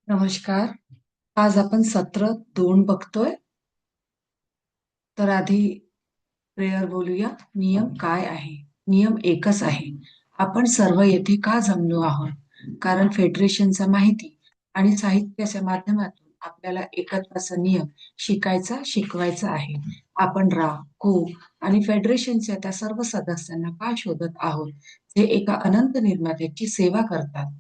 नमस्कार. आज आपण सत्र 2 बघतोय. तर आधी प्रेयर बोलूया. नियम काय आहे? नियम एकच आहे. आपण सर्व येथे का जमलो आहोत? कारण फेडरेशनचा माहिती आणि साहित्याच्या माध्यमातून आपल्याला एकत्वाचा नियम शिकवायचा आहे. आपण रा, को आणि फेडरेशनच्या त्या सर्व सदस्यांना का शोधत आहोत? जे एका अनंत निर्मात्याची सेवा करतात.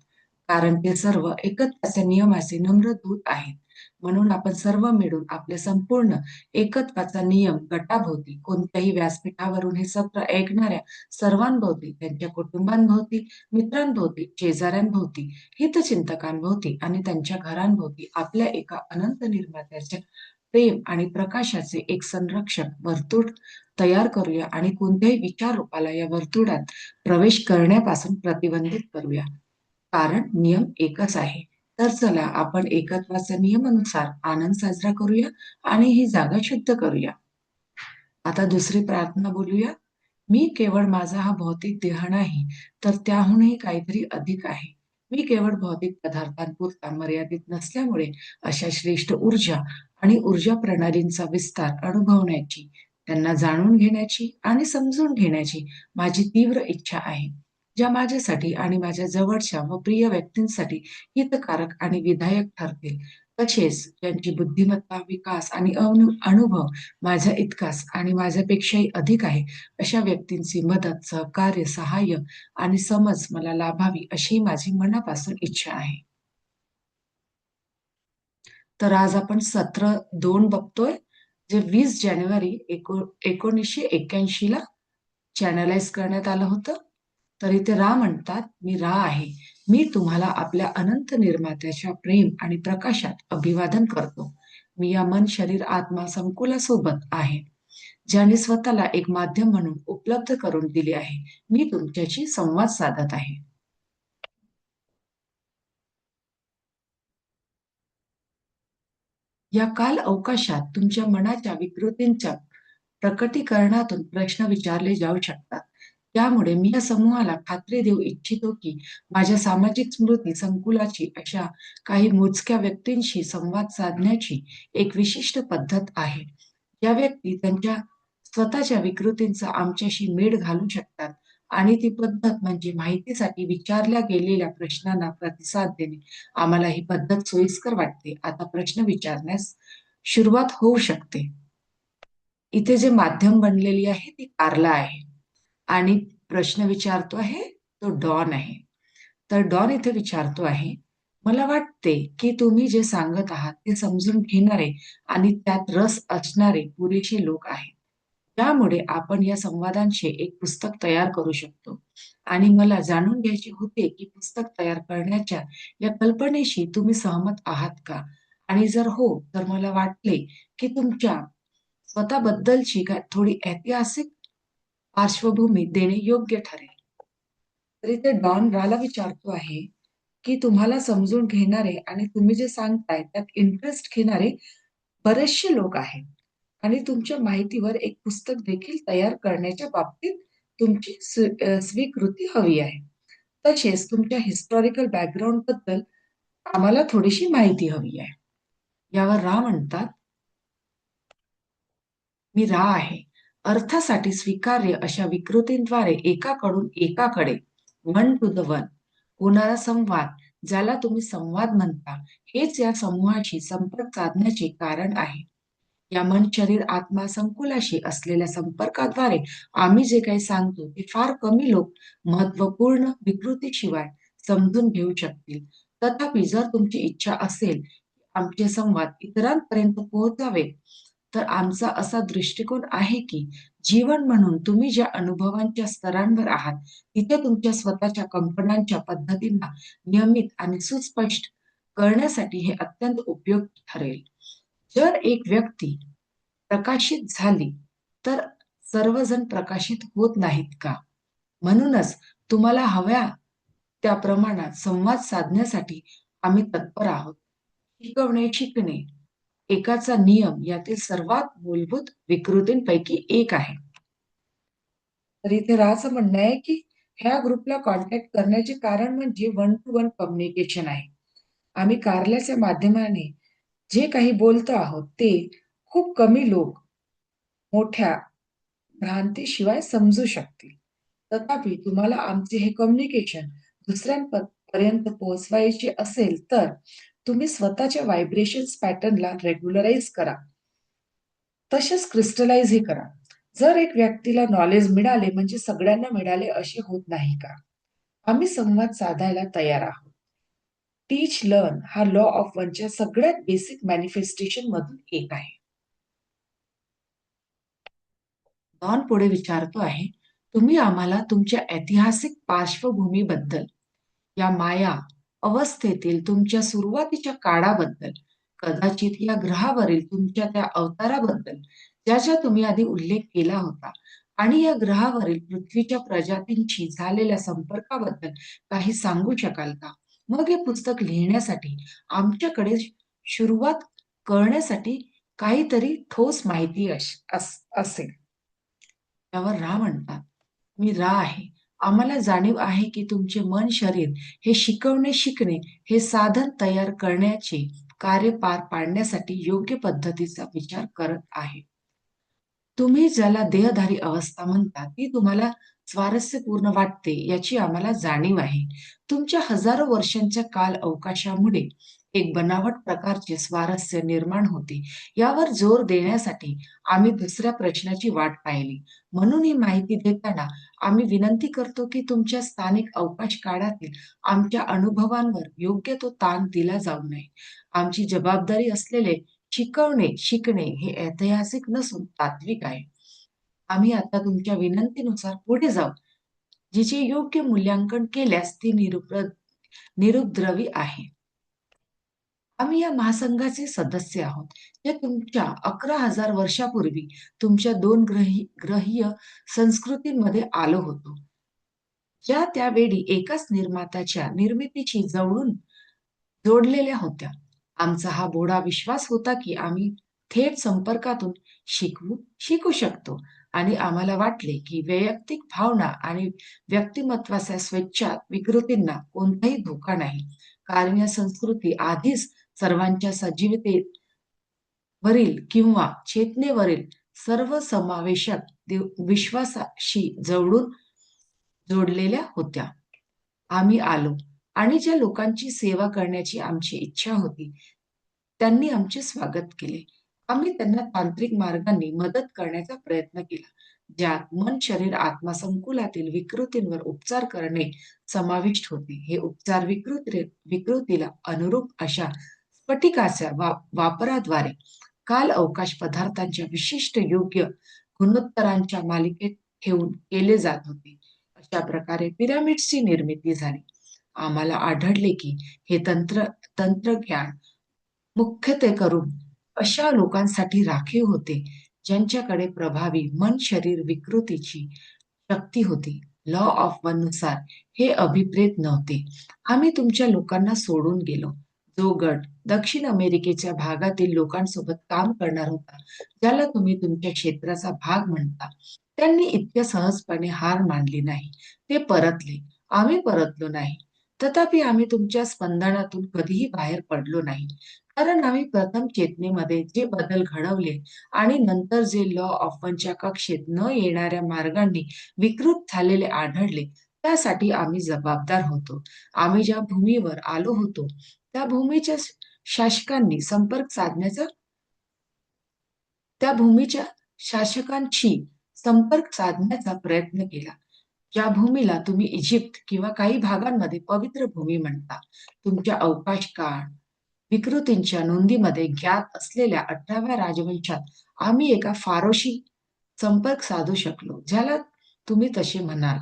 कारण ते सर्व एकत्वाच्या नियमाचे नम्र दूत आहेत. म्हणून आपण सर्व मिळून आपले संपूर्ण एकत्वाचा नियम गटाभोवती कोणत्याही व्यासपीठावरून हे सत्र ऐकणाऱ्या सर्वांभोवती, त्यांच्या कुटुंबांभोवती, मित्रांभोवती, शेजाऱ्यांभोवती, हितचिंतकांभोवती आणि त्यांच्या घरांभोवती आपल्या एका अनंत निर्मात्याच्या प्रेम आणि प्रकाशाचे एक संरक्षक वर्तुळ तयार करूया आणि कोणत्याही विचार रूपाला या वर्तुळात प्रवेश करण्यापासून प्रतिबंधित करूया. कारण नियम एकच आहे. तर चला आपण एकत्वाच्या नियमानुसार आनंद साजरा करूया आणि ही जागा शुद्ध करूया. आता दुसरी प्रार्थना बोलूया. मी केवळ माझा हा भौतिक देह नाही, तर त्याहूनही काहीतरी अधिक आहे. मी केवळ भौतिक पदार्थांपुरता मर्यादित नसल्यामुळे अशा श्रेष्ठ ऊर्जा आणि ऊर्जा प्रणालींचा विस्तार अनुभवण्याची, त्यांना जाणून घेण्याची आणि समजून घेण्याची माझी तीव्र इच्छा आहे. ज्या माझ्यासाठी आणि माझ्या जवळच्या व प्रिय व्यक्तींसाठी हितकारक आणि विधायक ठरतील. तसेच ज्यांची बुद्धिमत्ता, विकास आणि अनुभव माझ्या इतकाच आणि माझ्यापेक्षाही अधिक आहे, अशा व्यक्तींची मदत, सहकार्य, सहाय्य आणि समज मला लाभावी अशी माझी मनापासून इच्छा आहे. तर आज आपण सत्र 2 बघतोय, जे 20 जानेवारी 1981 ला चॅनलाइज करण्यात आलं होतं. तर इथे रा म्हणतात, "मी रा आहे. मी तुम्हाला आपल्या अनंत निर्मात्याच्या प्रेम आणि प्रकाशात अभिवादन करतो. मी या मन, शरीर, आत्मा संकुलासोबत आहे, ज्याने स्वतःला एक माध्यम म्हणून उपलब्ध करून दिले आहे. मी तुमच्याशी संवाद साधत आहे." या काल अवकाशात तुमच्या मनाच्या विकृतींच्या प्रकटीकरणातून प्रश्न विचारले जाऊ शकतात. त्यामुळे मी या समूहाला खात्री देऊ इच्छितो की माझ्या सामाजिक स्मृती संकुलाची अशा काही मोजक्या व्यक्तींशी संवाद साधण्याची एक विशिष्ट पद्धत आहे. या व्यक्ती त्यांच्या स्वतःच्या विकृतींचा आमच्याशी मेळ घालू शकतात आणि ती पद्धत म्हणजे माहितीसाठी विचारल्या गेलेल्या प्रश्नांना प्रतिसाद देणे. आम्हाला ही पद्धत सोयीस्कर वाटते. आता प्रश्न विचारण्यास सुरुवात होऊ शकते. इथे जे माध्यम बनलेली आहे ती कारला आहे आणि प्रश्न विचारतो आहे तो डॉन आहे. तर डॉन इथे विचारतो आहे, "मला वाटते की तुम्ही जे सांगत आहात ते समजून घेणारे आणि त्यात रस असणारे पुरेसे लोक आहेत. त्यामुळे आपण या संवादांचे एक पुस्तक तयार करू शकतो आणि मला जाणून घ्यायचे होते की पुस्तक तयार करण्याच्या या कल्पनेशी तुम्ही सहमत आहात का? आणि जर हो, तर मला वाटले की तुमच्या स्वतःबद्दलची थोडी ऐतिहासिक पार्श्वभूमी देणे योग्य ठरेल." तर इथे डॉन राला विचारतो आहे, की तुम्हाला समजून घेणारे आणि तुम्ही जे सांगताय त्यात इंटरेस्ट घेणारे बरेचसे लोक आहेत आणि तुमच्या माहितीवर एक पुस्तक देखील तयार करण्याच्या बाबतीत तुमची स्वीकृती हवी आहे. तसेच तुमच्या हिस्टॉरिकल बॅकग्राऊंडबद्दल आम्हाला थोडीशी माहिती हवी आहे. यावर रा म्हणतात, "मी रा आहे. अर्थासाठी स्वीकार्य अशा विकृतींद्वारे एकाकडून एकाकडे, वन टू द वन, होणारा संवाद, ज्याला तुम्ही संवाद म्हणता, हेच या समूहाशी संपर्क साधण्याचे कारण आहे. या मन, शरीर, आत्मा संकुलाशी असलेल्या संपर्काद्वारे आम्ही जे काही सांगतो ते फार कमी लोक महत्त्वपूर्ण विकृतीशिवाय समजून घेऊ शकतील. तथापि जर तुमची इच्छा असेल की आमचे संवाद इतरांपर्यंत पोहोचावे, तर आमचा असा दृष्टिकोन आहे की जीवन म्हणून तुम्ही ज्या अनुभवांच्या स्तरांवर आहात, तिथे तुमच्या स्वतःच्या कल्पनांच्या पद्धतींना नियमित आणि सुस्पष्ट करण्यासाठी हे अत्यंत उपयुक्त ठरेल. जर एक व्यक्ती प्रकाशित झाली, तर सर्वजण प्रकाशित होत नाहीत का? म्हणूनच तुम्हाला हव्या त्या प्रमाणात संवाद साधण्यासाठी आम्ही तत्पर आहोत. शिकणे एकाचा नियम यातील सर्वात मूलभूत विकृतींपैकी एक आहे. तर इथे राचं म्हणणं आहे, की ह्या ग्रुपला कॉन्टॅक्ट करण्याचे कारण म्हणजे वन टू वन कम्युनिकेशन आहे. आम्ही कारल्याच्या माध्यमाने जे काही बोलतो आहोत ते खूप कमी लोक मोठ्या भ्रांतीशिवाय समजू शकतील. तथापि तुम्हाला आमचे हे कम्युनिकेशन दुसऱ्यांपर्यंत पोहोचवायचे असेल तर तुम्ही स्वतःच्या व्हायब्रेशन्स पॅटर्नला रेग्युलराईज करा. तसेच क्रिस्टलाइजही करा. जर एक व्यक्तीला नॉलेज मिळाले म्हणजे सगळ्यांना मिळाले असे होत नाही का? आम्ही संवाद साधायला तयार आहोत. टीच लर्न हा लॉ ऑफ वनच्या सगळ्यात बेसिक मॅनिफेस्टेशन मधून एक आहे. डॉन पुढे विचारतो आहे, तुम्ही आम्हाला तुमच्या ऐतिहासिक पार्श्वभूमीबद्दल, या माया अवस्थेतील तुमच्या सुरुवातीच्या काळाबद्दल, कदाचित या ग्रहावरील तुमच्या त्या अवताराबद्दल, ज्याचा तुम्ही आधी उल्लेख केला होता, आणि या ग्रहावरील पृथ्वीच्या प्रजातींशी झालेल्या संपर्काबद्दल काही सांगू शकाल का? मग हे पुस्तक लिहिण्यासाठी आमच्याकडे सुरुवात करण्यासाठी काहीतरी ठोस माहिती असेल. त्यावर रा म्हणतात, मी रा आहे. आम्हाला जाणीव आहे की तुमचे मन शरीर हे शिकणे हे साधन तयार करण्याचे कार्य पार पाडण्यासाठी योग्य पद्धतीचा विचार करत आहे. तुम्ही ज्याला देहधारी अवस्था म्हणता ती तुम्हाला स्वारस्यपूर्ण वाटते याची आम्हाला जाणीव आहे. तुमच्या हजारो वर्षांच्या काल अवकाशामुळे एक बनावट प्रकारचे स्वारस्य निर्माण होते. यावर जोर देण्यासाठी आम्ही दुसऱ्या प्रश्नाची वाट पाहिली. म्हणून ही माहिती देताना आम्ही विनंती करतो की तुमच्या स्थानिक अवकाश काळातील आमच्या अनुभवांवर योग्य तो ताण दिला जाऊ नये. आमची जबाबदारी असलेले शिकणे हे ऐतिहासिक नसून तात्विक आहे. आम्ही आता तुमच्या विनंतीनुसार पुढे जाऊ, जिचे योग्य मूल्यांकन केल्यास ती निरुपद्रवी आहे. आम्ही या महासंघाचे सदस्य आहोत, जे तुमच्या 11,000 वर्षापूर्वी तुमच्या दोन ग्रहीय संस्कृतींमध्ये आलो होतो, ज्या त्यावेळी एकाच निर्मात्याच्या निर्मितीशी जवळून जोडलेल्या होत्या. आमचा हा बोडा विश्वास होता की आम्ही थेट संपर्कातून शिकू शकतो, आणि आम्हाला वाटले की वैयक्तिक भावना आणि व्यक्तिमत्वाच्या स्वेच्छा विकृतींना कोणताही धोका नाही, कारण या संस्कृती आधीच सर्वांच्या सजीवतेवरील किंवा चेतनेवरील सर्वसमावेशक विश्वासाशी जवळून जोडलेल्या होत्या. आम्ही आलो आणि ज्या लोकांची सेवा करण्याची आमची इच्छा होती, त्यांनी आमचे स्वागत केले. आम्ही त्यांना तांत्रिक मार्गांनी मदत करण्याचा प्रयत्न केला, ज्यात मन, शरीर, आत्मा संकुलातील विकृतींवर उपचार करणे समाविष्ट होते. हे उपचार विकृतीला अनुरूप अशा स्फटिकाच्या वापराद्वारे काल अवकाश पदार्थांच्या विशिष्ट योग्य गुणोत्तरांच्या मालिकेत ठेवून केले जात होते. अशा प्रकारे पिरामिड्सची निर्मिती झाली. आम्हाला आढळले की हे तंत्रज्ञान मुख्यत्वेकरून अशा लोकांसाठी राखीव होते ज्यांच्याकडे प्रभावी मन शरीर विकृतीची शक्ती होती. लॉ ऑफ वन नुसार हे अभिप्रेत नव्हते. आम्ही तुमच्या लोकांना सोडून गेलो. जो गट दक्षिण अमेरिकेच्या भागातील लोकांसोबत काम करणार होता, ज्याला तुम्ही तुमच्या क्षेत्राचा भाग म्हणता, त्यांनी इतक्या सहजपणे हार मानली नाही. ते परतले. आम्ही परतलो नाही. तथापि आम्ही तुमच्या स्पंदनातून कधीही बाहेर पडलो नाही, कारण आम्ही प्रथम चेतनेमध्ये जे बदल घडवले आणि नंतर जे लॉ ऑफ वनच्या कक्षेत न येणाऱ्या मार्गांनी विकृत झालेले आढळले, त्यासाठी आम्ही जबाबदार होतो. आम्ही ज्या भूमीवर आलो होतो त्या भूमीच्या शासकांनी संपर्क साधण्याचा त्या भूमीच्या शासकांशी संपर्क साधण्याचा प्रयत्न केला. ज्या भूमीला तुम्ही इजिप्त किंवा काही भागांमध्ये पवित्र भूमी म्हणता, तुमच्या अवकाश काळ विकृतींच्या नोंदीमध्ये ज्ञात असलेल्या 18व्या राजवंशात आम्ही एका फारोशी संपर्क साधू शकलो, ज्याला तुम्ही तसे म्हणाल.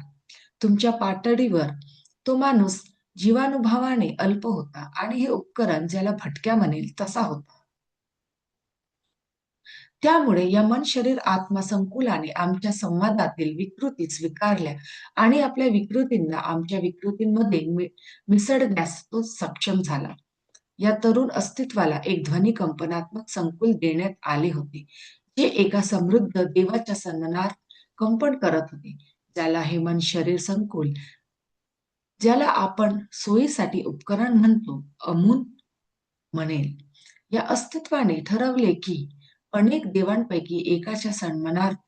तुमच्या पातळीवर तो माणूस जीवानुभावाने अल्प होता आणि हे उपकरण ज्याला भटक्या म्हणेल तसा होता. त्यामुळे या मन शरीर आत्मा संकुलाने आमच्या संवादातील विकृती स्वीकारल्या आणि आपल्या विकृतींना आमच्या विकृतींमध्ये मिसळण्यास तो सक्षम झाला. या तरुण अस्तित्वाला एक ध्वनी कंपनात्मक संकुल देण्यात आले होते, जे एका समृद्ध देवाच्या सन्मानार्थ कंपन करत होते, ज्याला हे मन शरीर संकुल, ज्याला आपण सोयीसाठी उपकरण म्हणतो, अमून म्हणेल. या अस्तित्वाने ठरवले की अनेक देवांपैकी एकाच्या सन्मानार्थ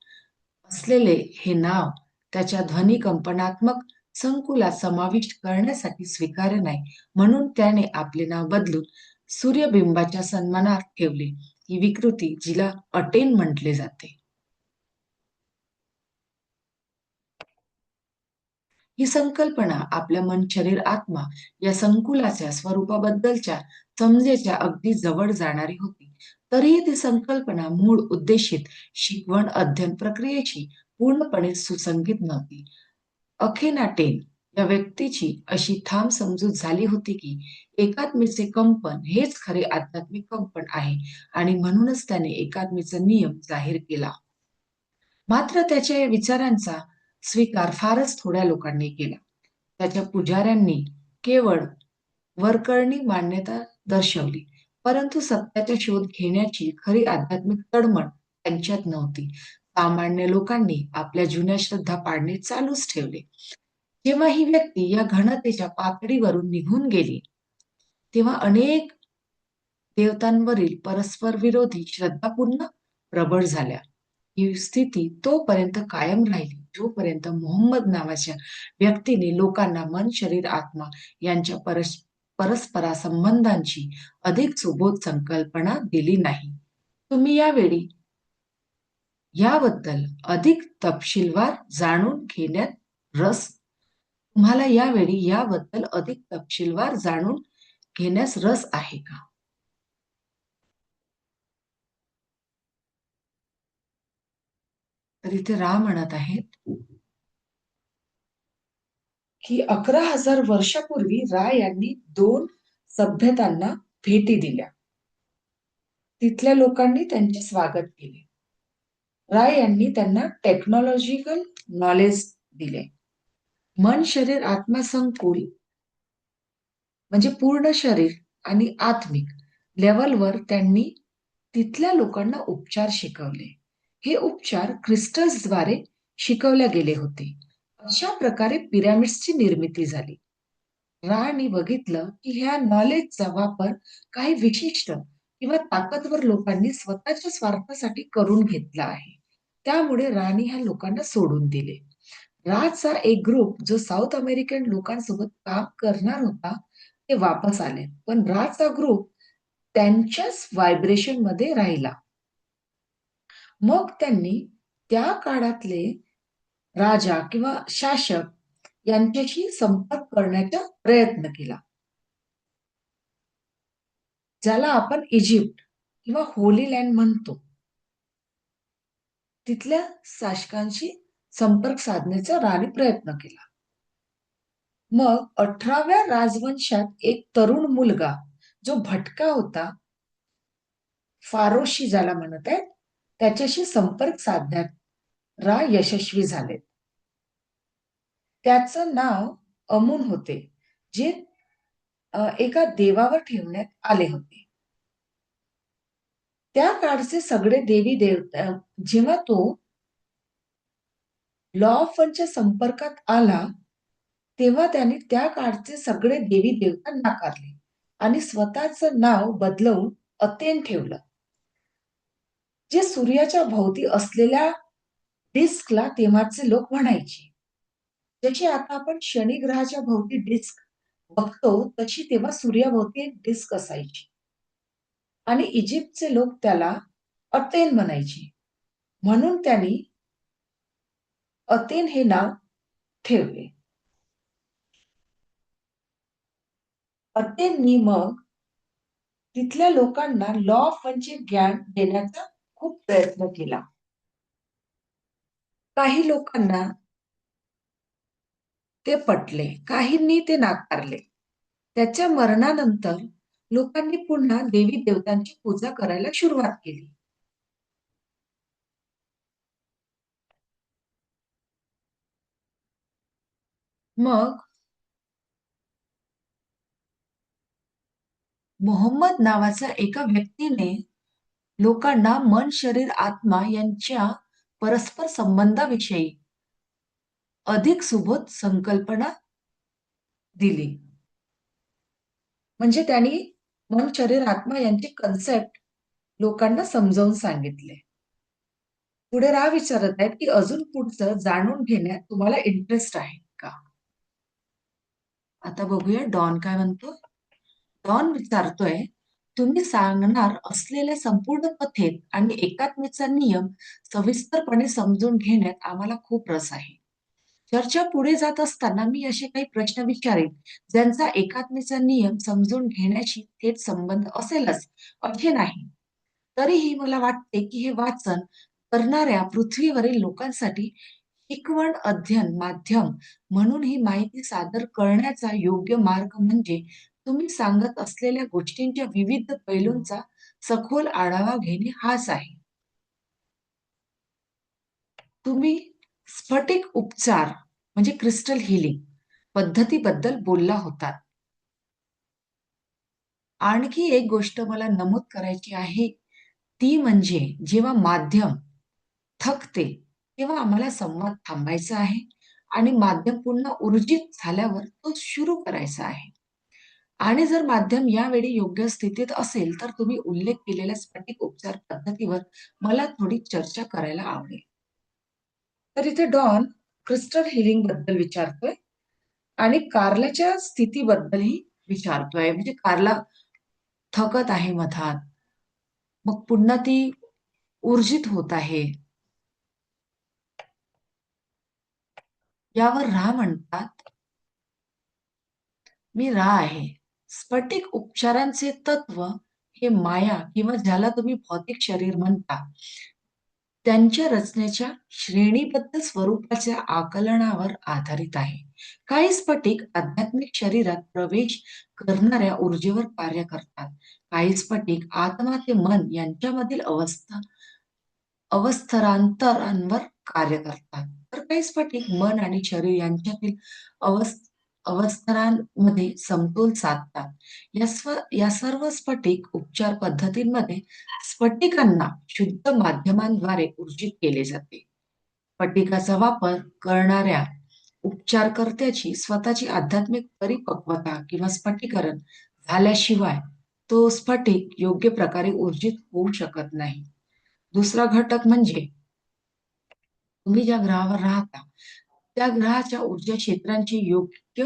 असलेले हे नाव त्याच्या ध्वनी कंपनात्मक संकुलात समाविष्ट करण्यासाठी स्वीकार्य नाही, म्हणून त्याने आपले नाव बदलून सूर्यबिंबाच्या सन्मानार्थ ठेवले. ही विकृती जिला अटेन म्हटले जाते. ही संकल्पना आपल्या मन, शरीर, आत्मा या संकुलाच्या स्वरूपाबद्दलच्या समजेच्या अगदी जवळ जाणारी होती. तरीही ती संकल्पना मूळ उद्देशित शिकवण अध्ययन प्रक्रियेशी पूर्णपणे सुसंगत नव्हती. अखेनाटेन या व्यक्तीची अशी ठाम समजूत झाली होती की एकात्मीचे कंपन हेच खरे आध्यात्मिक कंपन आहे आणि म्हणूनच त्याने एकात्मीचा नियम जाहीर केला. मात्र त्याच्या या विचारांचा स्वीकार फारच थोड्या लोकांनी केला. त्याच्या पुजाऱ्यांनी केवळ वरकरणी मान्यता दर्शवली, परंतु सत्याचा शोध घेण्याची खरी आध्यात्मिक तळमळ त्यांच्यात नव्हती. सामान्य लोकांनी आपल्या जुन्या श्रद्धा पाळणे चालूच ठेवले. जेव्हा ही व्यक्ती या घनतेच्या पातळीवरून निघून गेली, तेव्हा अनेक देवतांवरील परस्पर विरोधी श्रद्धा पुन्हा प्रबळ झाल्या. ही स्थिती तोपर्यंत कायम राहिली जोपर्यंत मोहम्मद नावाच्या व्यक्तीने लोकांना मन, शरीर, आत्मा यांच्या परस्परासंबंधांची अधिक सुबोध संकल्पना दिली नाही. तुम्ही यावेळी याबद्दल अधिक तपशीलवार जाणून घेण्यात रस तुम्हाला यावेळी याबद्दल अधिक तपशीलवार जाणून घेण्यास रस आहे का? तर इथे राम म्हणत आहेत की 11,000 वर्षापूर्वी राय यांनी 2 सभ्यतांना भेटी दिल्या. तिथल्या लोकांनी त्यांचे स्वागत केले. राय यांनी त्यांना टेक्नॉलॉजिकल नॉलेज दिले. मन, शरीर, आत्मा संकुल म्हणजे पूर्ण शरीर आणि आत्मिक लेवलवर त्यांनी तिथल्या लोकांना उपचार शिकवले. हे उपचार क्रिस्टल्सद्वारे शिकवले गेले होते. अशा प्रकारे पिरॅमिड्सची निर्मिती झाली. रानी बघितलं की ह्या नॉलेजचा वापर काही विशिष्ट किंवा ताकदवर लोकांनी स्वतःच्या स्वार्थासाठी करून घेतला आहे. त्यामुळे राणी ह्या लोकांना सोडून दिले. राजचा एक ग्रुप जो साऊथ अमेरिकन लोकांसोबत काम करणार होता, ते वापस आले. पण राजचा ग्रुप त्यांच्याच व्हायब्रेशन मध्ये राहिला. मग त्यांनी त्या काळातले राजा किंवा शासक यांच्याशी संपर्क करण्याचा प्रयत्न केला. ज्याला आपण इजिप्त किंवा होली लँड म्हणतो. तिथल्या शासकांशी संपर्क साधण्याचा राणी प्रयत्न केला. मग 18व्या राजवंशात एक तरुण मुलगा जो भटका होता, फारोशी ज्याला म्हणत आहेत, त्याच्याशी संपर्क साधण्यात यशस्वी झाले. त्याचं नाव अमून होते, जे एका देवावर ठेवण्यात आले होते. त्या काळचे सगळे देवी देवता जेव्हा तो लॉ ऑफ वनच्या संपर्कात आला, तेव्हा त्याने त्या काळचे सगळे देवी देवता नाकारले आणि स्वतःचं नाव बदलवून अतेन ठेवलं. जे सूर्याच्या भोवती असलेल्या डिस्कला तेव्हाचे लोक म्हणायचे. जशी आता आपण शनी ग्रहाच्या भोवती डिस्क बघतो, तशी तेव्हा सूर्याभोवती एक डिस्क असायची आणि इजिप्तचे लोक त्याला अतेन म्हणायचे. म्हणून त्यांनी अतेन हे नाव ठेवले. अतेननी मग तिथल्या लोकांना लॉ ऑफ वनचे ज्ञान देण्याचा खूप प्रयत्न केला. काही लोकांना ते पटले, काहींनी ते नाकारले. त्याच्या मरणानंतर लोकांनी पुन्हा देवी देवतांची पूजा करायला सुरुवात केली. मग मोहम्मद नावाच्या एका व्यक्तीने लोकांना मन, शरीर, आत्मा यांच्या परस्पर संबंधाविषयी अधिक सुबोध संकल्पना दिली. म्हणजे त्यांनी मन, शरीर, आत्मा यांची कन्सेप्ट लोकांना समजावून सांगितले. पुढे राह विचारत आहेत की अजून पुढचं जाणून घेण्यात तुम्हाला इंटरेस्ट आहे का? आता बघूया डॉन काय म्हणतो. डॉन विचारतोय, तुम्ही सांगणार असलेल्या संपूर्ण कथेत आणि एकात्मीचा नियम सविस्तरपणे समजून घेण्यात आम्हाला खूप रस आहे. चर्चा पुढे जात असताना मी असे काही प्रश्न विचारेन ज्यांचा एकात्मीचा नियम समजून घेण्याशी थेट संबंध असेलच असे नाही. तरीही मला वाटते की हे वाचन करणाऱ्या पृथ्वीवरील लोकांसाठी शिकवण अध्ययन माध्यम म्हणून ही माहिती सादर करण्याचा योग्य मार्ग म्हणजे तुम्ही सांगत असलेल्या गोष्टींच्या विविध पैलूंचा सखोल आढावा घेणे हाच आहे. तुम्ही स्फटिक उपचार म्हणजे क्रिस्टल हिलिंग पद्धतीबद्दल बोलला होता. आणखी एक गोष्ट मला नमूद करायची आहे, ती म्हणजे जेव्हा माध्यम थकते, तेव्हा आम्हाला संवाद थांबायचा आहे आणि माध्यम पुन्हा ऊर्जित झाल्यावर तो सुरू करायचा आहे. आणि जर माध्यम यावेळी योग्य स्थितीत असेल, तर तुम्ही उल्लेख केलेल्या स्फटिक उपचार पद्धतीवर मला थोडी चर्चा करायला आवडेल. तर इथे डॉन क्रिस्टल हिलिंग बद्दल विचारतोय आणि कारल्याच्या स्थितीबद्दलही विचारतोय. म्हणजे कारला थकत आहे मधात, मग पुन्हा ती ऊर्जित होत आहे. यावर रा म्हणतात, मी रा आहे. स्फटिक उपचारांचे तत्व हे माया किंवा ज्याला तुम्ही भौतिक शरीर म्हणता, त्यांच्या रचनेच्या श्रेणीबद्ध स्वरूपाच्या आकलनावर आधारित आहे. काही स्फटिक आध्यात्मिक शरीरात प्रवेश करणाऱ्या ऊर्जेवर कार्य करतात. काही स्फटिक आत्मा ते मन यांच्यामधील अवस्थरांतरांवर कार्य करतात. तर काही स्फटिक मन आणि शरीर यांच्यातील अवस्थरांमध्ये समतोल साधतात. या सर्व स्फटिक उपचार पद्धतींमध्ये स्फटिकांना शुद्ध माध्यमांद्वारे ऊर्जित केले जाते. स्फटिकाचा वापर करणाऱ्या उपचारकर्त्याची स्वतःची आध्यात्मिक परिपक्वता किंवा स्फटिकरण झाल्याशिवाय तो स्फटिक योग्य प्रकारे ऊर्जित होऊ शकत नाही. दुसरा घटक म्हणजे तुम्ही ज्या ग्रहावर राहता, त्या ग्रहाच्या ऊर्जा क्षेत्रांची योग्य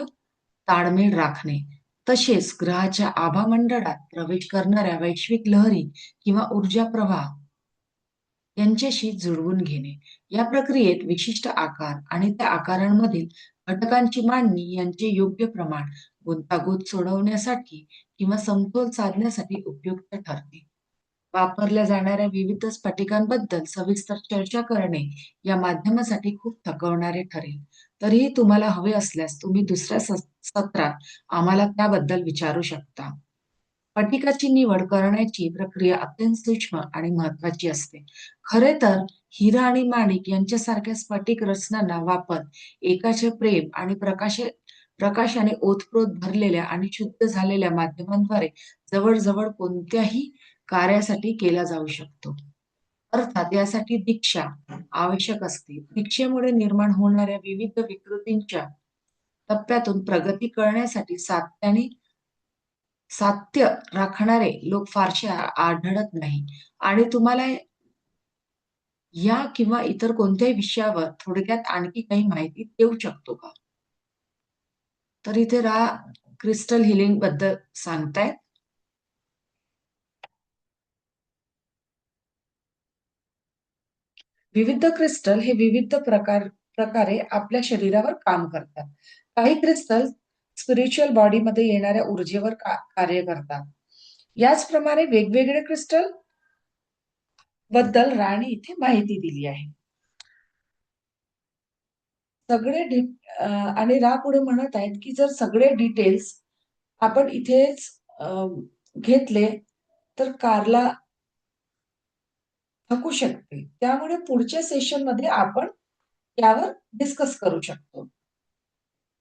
ताळमेळ राखणे, तसेच ग्रहाच्या आभामंडळात प्रवेश करणाऱ्या वैश्विक लहरी किंवा ऊर्जा प्रवाह यांच्याशी जुळवून घेणे. या प्रक्रियेत विशिष्ट आकार आणि त्या आकारांमधील घटकांची मांडणी यांचे योग्य प्रमाण गुंतागुंत सोडवण्यासाठी किंवा समतोल साधण्यासाठी उपयुक्त ठरते. वापरल्या जाणाऱ्या विविध स्फटिकांबद्दल सविस्तर चर्चा करणे या माध्यमासाठी खूप थकवणारे ठरेल. तरीही तुम्हाला हवे असल्यास तुम्ही दुसऱ्या सत्रात आम्हाला त्याबद्दल विचारू शकता. स्फटिकाची निवड करण्याची प्रक्रिया अत्यंत सूक्ष्म आणि महत्वाची असते. खरे तर हिरा आणि माणिक यांच्यासारख्या स्फटिक रचनांना वापर एकाचे प्रेम आणि प्रकाशाने ओतप्रोत भरलेल्या आणि शुद्ध झालेल्या माध्यमांद्वारे जवळ कोणत्याही कार्यासाठी केला जाऊ शकतो. अर्थात यासाठी दीक्षा आवश्यक असते. दीक्षेमुळे निर्माण होणाऱ्या विविध विकृतींच्या टप्प्यातून प्रगती करण्यासाठी सात्य राखणारे लोक फारसे आढळत नाही. आणि तुम्हाला या किंवा इतर कोणत्याही विषयावर थोडक्यात आणखी काही माहिती देऊ शकतो का? तर इथे क्रिस्टल हिलिंग बद्दल सांगतायत. विविध क्रिस्टल हे विविध प्रकारे आपल्या शरीरावर काम करतात. काही क्रिस्टल स्पिरिच्युअल बॉडीमध्ये येणाऱ्या ऊर्जेवर कार्य करतात. याचप्रमाणे वेगवेगळे क्रिस्टल बद्दल राणी इथे माहिती दिली आहे. सगळे आणि रा पुढे म्हणत आहेत की जर सगळे डिटेल्स आपण इथेच घेतले तर कारला थकू शकते. त्यामुळे पुढच्या सेशन मध्ये आपण यावर डिस्कस करू शकतो.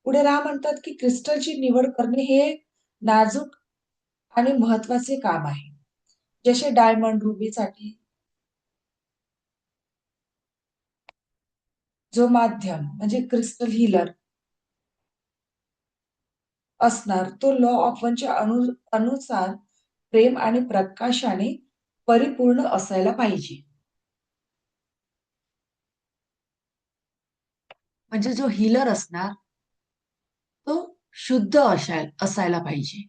पुढे रा म्हणतात की क्रिस्टलची निवड करणे हे नाजूक आणि महत्वाचे काम आहे. जसे डायमंड रुबीसाठी जो माध्यम म्हणजे क्रिस्टल हिलर असणार तो लॉ ऑफ वनच्या अनुसार प्रेम आणि प्रकाशाने परिपूर्ण असायला पाहिजे. म्हणजे जो हीलर असणार तो शुद्ध असायला पाहिजे.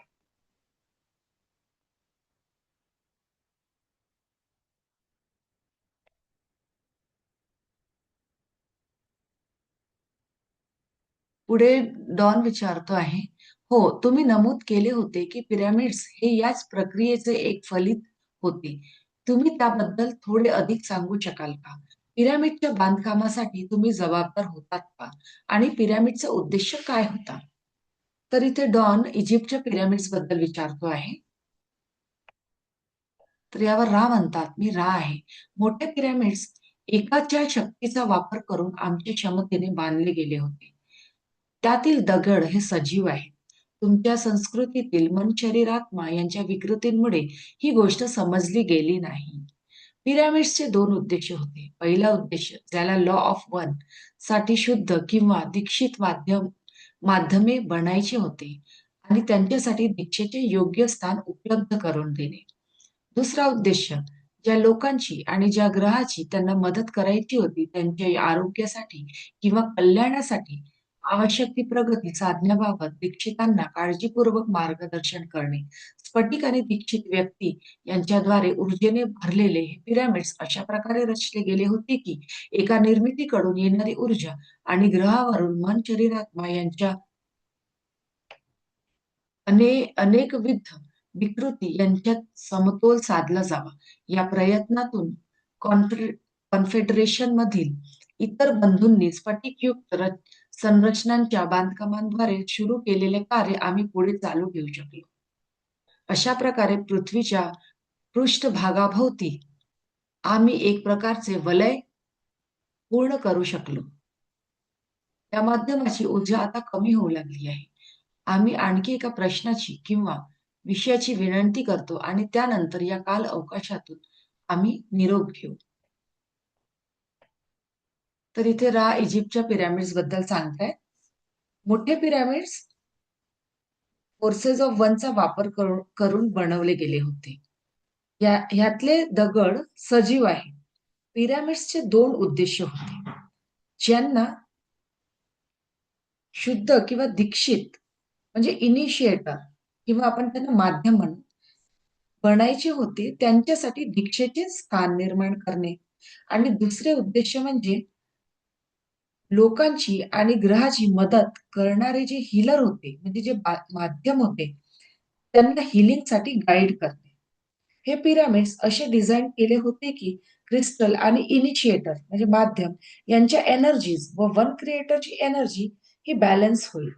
पुढे डॉन विचारतो आहे, हो, तुम्ही नमूद केले होते की पिरॅमिड्स हे याच प्रक्रियेचे एक फलित होते. तुम्ही त्याबद्दल थोडे अधिक सांगू शकाल का? पिरॅमिडच्या बांधकामासाठी तुम्ही जबाबदार होतात का? आणि पिरॅमिडचा उद्देश काय होता? तर इथे डॉन इजिप्तच्या पिरॅमिड्स बद्दल विचारतो आहे. तर यावर रा म्हणतात, मी रा आहे. मोठे पिरॅमिड्स एकाच्या शक्तीचा वापर करून आमच्या क्षमतेने बांधले गेले होते. त्यातील दगड हे सजीव आहेत. तुमच्या संस्कृतीतील मन, शरीर, आत्मा यांच्या विकृतींमुळे ही गोष्ट समजली गेली नाही. पिरॅमिड्सचे दोन उद्देश होते. पहिला उद्देश, ज्याला लॉ ऑफ वन साठी शुद्ध किंवा दीक्षित माध्यमे बनायचे होते आणि त्यांच्यासाठी दीक्षेचे योग्य स्थान उपलब्ध करून देणे. दुसरा उद्देश, ज्या लोकांची आणि ज्या ग्रहाची त्यांना मदत करायची होती त्यांच्या आरोग्यासाठी किंवा कल्याणासाठी आवश्यक ती प्रगती साधण्याबाबत दीक्षितांना काळजीपूर्वक मार्गदर्शन करणे. स्फटिक आणि दीक्षित व्यक्ती यांच्याद्वारे ऊर्जेने भरलेले हे पिरॅमिड्स अशा प्रकारे रचले गेले होते की एका निर्मितीकडून येणारी ऊर्जा आणि ग्रहावरून मन, शरीर, आत्मा यांच्या अनेकविध विकृती यांच्यात समतोल साधला जावा. या प्रयत्नातून कॉन्फेडरेशन मधील इतर बंधूंनी स्फटिकयुक्त संरचनांच्या बांधकामांद्वारे सुरू केलेले कार्य आम्ही पुढे चालू ठेवू शकलो. अशा प्रकारे पृथ्वीच्या पृष्ठभागाभोवती आम्ही एक प्रकारचे वलय पूर्ण करू शकलो. त्या माध्यमाची ऊर्जा आता कमी होऊ लागली आहे. आम्ही आणखी एका प्रश्नाची किंवा विषयाची विनंती करतो आणि त्यानंतर या काल अवकाशातून आम्ही निरोप घेऊ. तर इथे रा इजिप्तच्या पिरॅमिड्स बद्दल सांगताय. मोठे पिरॅमिड्स फोर्सेस ऑफ वनचा वापर करून बनवले गेले होते. ह्यातले दगड सजीव आहे. पिरॅमिड्सचे दोन उद्देश होते. ज्यांना शुद्ध किंवा दीक्षित म्हणजे इनिशिएटर किंवा आपण त्यांना माध्यम म्हणू बनायचे होते, त्यांच्यासाठी दीक्षेचे स्थान निर्माण करणे आणि दुसरे उद्देश म्हणजे लोकांची आणि ग्रहाची मदत करणारे जे हीलर होते, म्हणजे जे माध्यम होते, त्यांना साठी गाईड करणे. हे पिरॅमिड्स असे डिझाईन केले होते की क्रिस्टल आणि इनिशिएटर म्हणजे माध्यम यांच्या एनर्जीज व वन क्रिएटरची एनर्जी ही बॅलन्स होईल.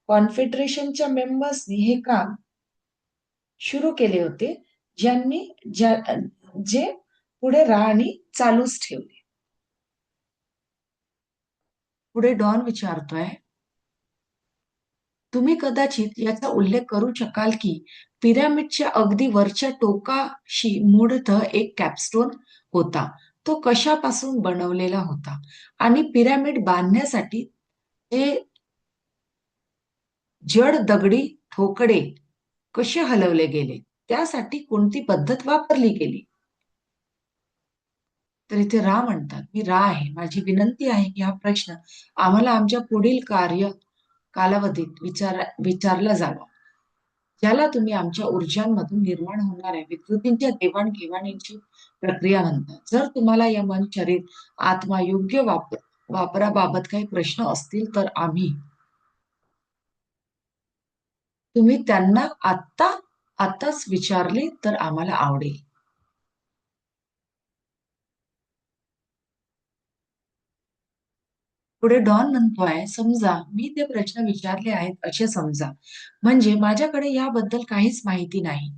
कॉन्फेडरेशनच्या मेंबर्सनी हे काम सुरू केले होते, ज्यांनी जे पुढे राहणी चालूच ठेवले. पुढे डॉन विचारतोय, तुम्ही कदाचित याचा उल्लेख करू शकाल की पिरॅमिडच्या अगदी वरच्या टोकाशी मूळतः एक कॅपस्टोन होता. तो कशापासून बनवलेला होता आणि पिरॅमिड बांधण्यासाठी ते जड दगडी ठोकळे कसे हलवले गेले, त्यासाठी कोणती पद्धत वापरली गेली? तर इथे रा म्हणतात, मी रा आहे. माझी विनंती आहे की हा प्रश्न आम्हाला आमच्या पुढील कालावधीत विचारला जावा, ज्याला तुम्ही आमच्या ऊर्जांमधून निर्माण होणाऱ्या विकृतींच्या देवाणघेवाणीची प्रक्रिया म्हणता. जर तुम्हाला या मन, शरीर, आत्मा योग्य वापराबाबत काही प्रश्न असतील तर तुम्ही त्यांना आताच विचारले तर आम्हाला आवडेल. पुढे डॉन म्हणतोय, समजा मी ते प्रश्न विचारले आहेत असे समजा, म्हणजे माझ्याकडे याबद्दल काहीच माहिती नाही.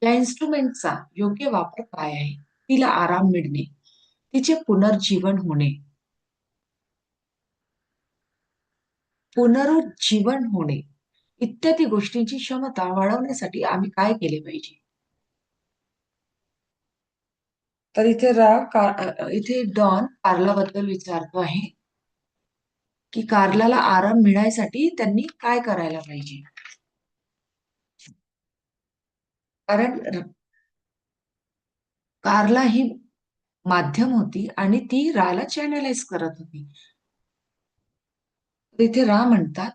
या इन्स्ट्रुमेंटचा योग्य वापर काय आहे? तिला आराम मिळणे, तिचे पुनरुज्जीवन होणे इत्यादी गोष्टींची क्षमता वाढवण्यासाठी आम्ही काय केले पाहिजे? तर इथे डॉन कार्लाबद्दल विचारतो आहे की कार्लाला आराम मिळायसाठी त्यांनी काय करायला पाहिजे. कारण कारला ही माध्यम होती आणि ती राला चॅनलाइज करत होती. तिथे रा म्हणतात,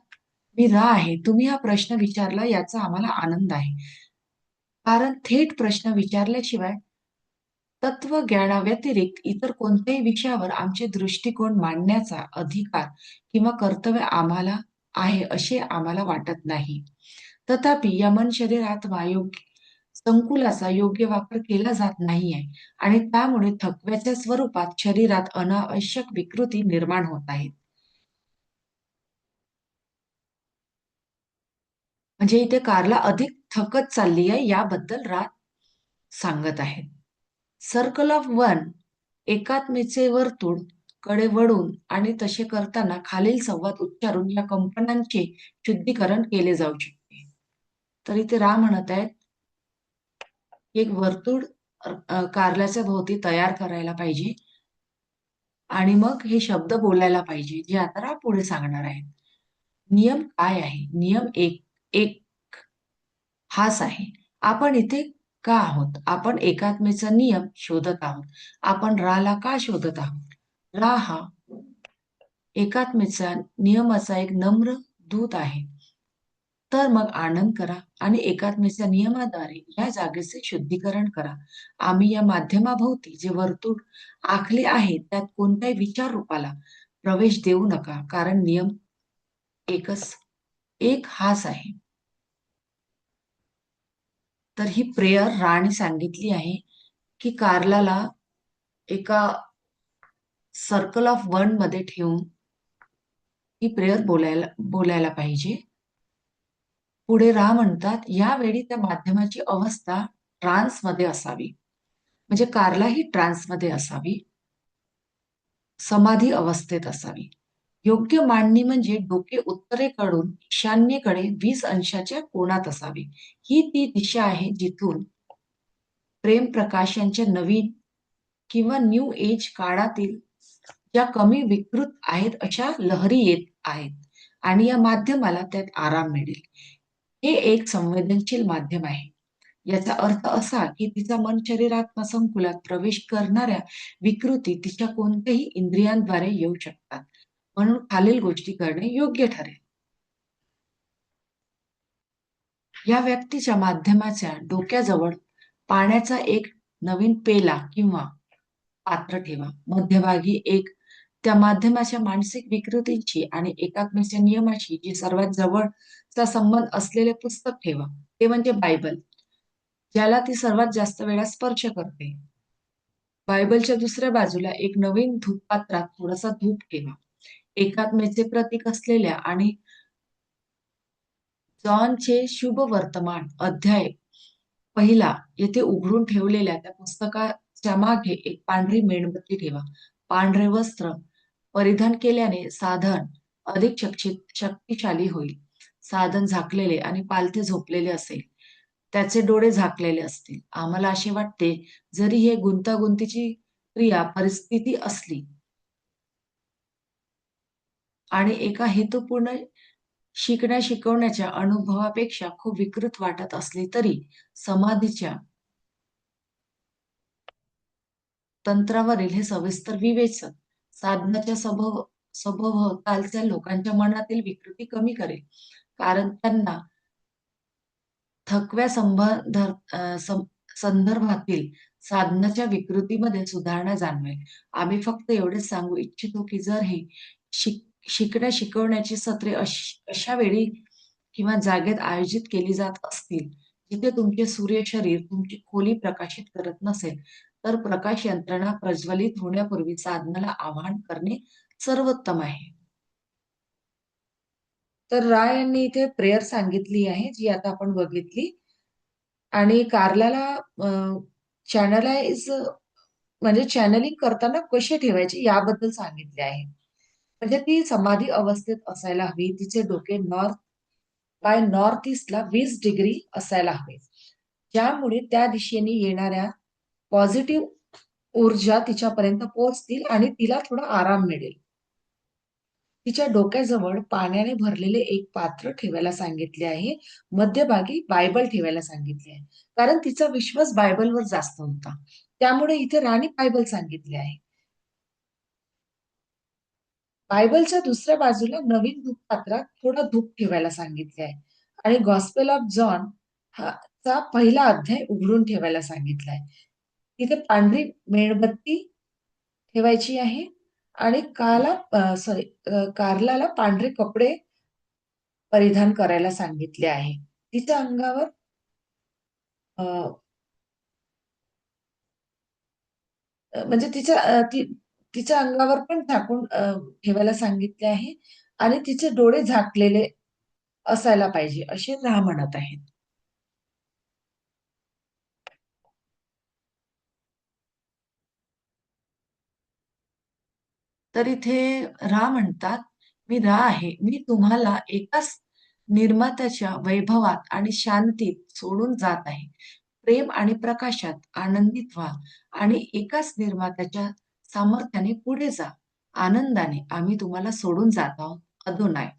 मी रा आहे, तुम्ही हा प्रश्न विचारला याचा आम्हाला आनंद आहे. कारण थेट प्रश्न विचारल्याशिवाय तत्वज्ञानाव्यतिरिक्त इतर कोणत्याही विषयावर आमचे दृष्टिकोन मांडण्याचा अधिकार किंवा कर्तव्य आम्हाला आहे असे आम्हाला वाटत नाही. तथापि या मन शरीर आत्मा योग्य संकुलाचा योग्य वापर केला जात नाहीये आणि त्यामुळे थकव्याच्या स्वरूपात शरीरात अनावश्यक विकृती निर्माण होत आहेत. म्हणजे इथे कारला अधिक थकत चालली आहे याबद्दल रात सांगत आहेत. सर्कल ऑफ वन एकात्मेचे वर्तुळ कडे वळून आणि तसे करताना खालील संवाद उच्चारून या कंपनांचे शुद्धीकरण केले जाऊ शकते. तर इथे रा म्हणत आहेत, एक वर्तुळ कारल्याच्या भोवती तयार करायला पाहिजे आणि मग हे शब्द बोलायला पाहिजे, जे आता रा पुढे सांगणार आहेत. नियम काय आहे? नियम एक एक हाच आहे. आपण इथे का आहोत? आपण एकात्मेचा नियम शोधत आहोत. आपण राला का शोधत आहोत? रा हा एकात्मेचा नियमाचा एक नम्र दूत आहे. तर मग आनंद करा आणि एकात्मेच्या नियमाद्वारे या जागेचे शुद्धीकरण करा. आम्ही या माध्यमाभोवती जे वर्तुळ आखले आहे त्यात कोणत्याही विचार रूपाला प्रवेश देऊ नका, कारण नियम एकच एक हाच आहे. तर ही प्रेयर राणी सांगितली आहे की कारलाला एका सर्कल ऑफ वन मध्ये ठेवून ही प्रेयर बोलायला पाहिजे. पुढे रा म्हणतात, यावेळी त्या माध्यमाची अवस्था ट्रान्समध्ये असावी. म्हणजे कारला ही ट्रान्समध्ये असावी, समाधी अवस्थेत असावी. योग्य मांडणी म्हणजे डोके उत्तरेकडून ईशान्येकडे 20 अंशाच्या कोनात असावे. ही ती दिशा आहे जिथून प्रेम प्रकाश यांच्या नवीन किंवा न्यू एज काळातील ज्या कमी विकृत आहेत अशा लहरी येत आहेत आणि या माध्यमाला त्यात आराम मिळेल. हे एक संवेदनशील माध्यम आहे. याचा अर्थ असा की तिचा मन शरीर आत्मा संकुलात प्रवेश करणाऱ्या विकृती तिच्या कोणत्याही इंद्रियांद्वारे येऊ शकतात. म्हणून खालील गोष्टी करणे योग्य ठरेल. या व्यक्तीच्या माध्यमाच्या डोक्याजवळ पाण्याचा एक नवीन पेला किंवा पात्र ठेवा. मध्यभागी एक त्या माध्यमाच्या मानसिक विकृतींची आणि एकात्मेच्या नियमाशी जे सर्वात जवळचा संबंध असलेले पुस्तक ठेवा. ते म्हणजे बायबल, ज्याला ती सर्वात जास्त वेळा स्पर्श करते. बायबलच्या दुसऱ्या बाजूला एक नवीन धूपपात्रात थोडासा धूप ठेवा. एकात्मेचे प्रतीक असलेल्या आणि जॉनचे शुभ वर्तमान अध्याय पहिला येथे उघडून ठेवलेल्या त्या पुस्तकाच्या मागे एक पांढरी मेणबत्ती ठेवा. पांढरे वस्त्र परिधान केल्याने साधन अधिक शक्तिशाली होईल. साधन झाकलेले आणि पालथे झोपलेले असेल, त्याचे डोळे झाकलेले असतील. आम्हाला असे वाटते, जरी हे गुंतागुंतीची क्रिया परिस्थिती असली आणि एका हेतुपूर्ण शिकवण्याच्या अनुभवापेक्षा खूप विकृत वाटत असली तरी समाधीच्या तंत्रावरील हे सविस्तर विवेचन साधनाच्या सभोवतालच्या लोकांच्या मनातील विकृती कमी करेल, कारण त्यांना थकव्या संदर्भातील साधनाच्या विकृतीमध्ये सुधारणा जाणवेल. आम्ही फक्त एवढेच सांगू इच्छितो की जर हे शिकवण्याची सत्रे अशा वेळी किंवा जागेत आयोजित केली जात असतील जिथे तुमचे सूर्य शरीर तुमची खोली प्रकाशित करत नसेल, तर प्रकाश यंत्रणा प्रज्वलित होण्यापूर्वी साधनाला आवाहन करणे सर्वोत्तम आहे. तर राय यांनी इथे प्रेयर सांगितली आहे, जी आता आपण बघितली. आणि कारल्याला चॅनलाइज म्हणजे चॅनलिंग करताना कसे ठेवायचे याबद्दल सांगितले आहे. म्हणजे ती समाधी अवस्थेत असायला हवी. तिचे डोके नॉर्थ ईस्टला 20 डिग्री असायला हवे. ज्यामुळे त्या दिशेने येणाऱ्या पॉझिटिव्ह ऊर्जा तिच्यापर्यंत पोहोचतील आणि तिला थोडा आराम मिळेल. तिच्या डोक्याजवळ पाण्याने भरलेले एक पात्र ठेवायला सांगितले आहे. मध्यभागी बायबल ठेवायला सांगितले आहे. कारण तिचा विश्वास बायबलवर जास्त होता. त्यामुळे इथे राणी बायबल सांगितले आहे. बायबलच्या दुसऱ्या बाजूला नवीन धूप पात्रात थोडा धूप ठेवायला सांगितले आहे. आणि गॉस्पेल ऑफ जॉन हा चा पहिला अध्याय उघडून ठेवायला सांगितलाय. तिथे पांढरी मेणबत्ती ठेवायची आहे आणि कार्लाला पांढरे कपडे परिधान करायला सांगितले आहे. तिच्या अंगावर अ, म्हणजे तिच्या अंगावर पण झाकून ठेवायला सांगितले आहे आणि तिचे डोळे झाकलेले असायला पाहिजे असे राह म्हणत आहेत. तर इथे रा म्हणतात, मी रा आहे. मी तुम्हाला एकाच निर्मात्याच्या वैभवात आणि शांतीत सोडून जात आहे. प्रेम आणि प्रकाशात आनंदित व्हा आणि एकाच निर्मात्याच्या सामर्थ्याने पुढे जा. आनंदाने आम्ही तुम्हाला सोडून जात आहोत. अदोनाय.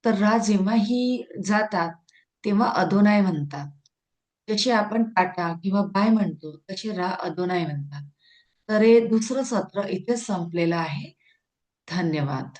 तर रा जेव्हाही जातात, तेव्हा अदोनाय म्हणतात. जसे आपण टाटा किंवा बाय म्हणतो, तसे रा अदोनाय म्हणतात. तर हे दुसरं सत्र इथेच संपलेलं आहे. धन्यवाद.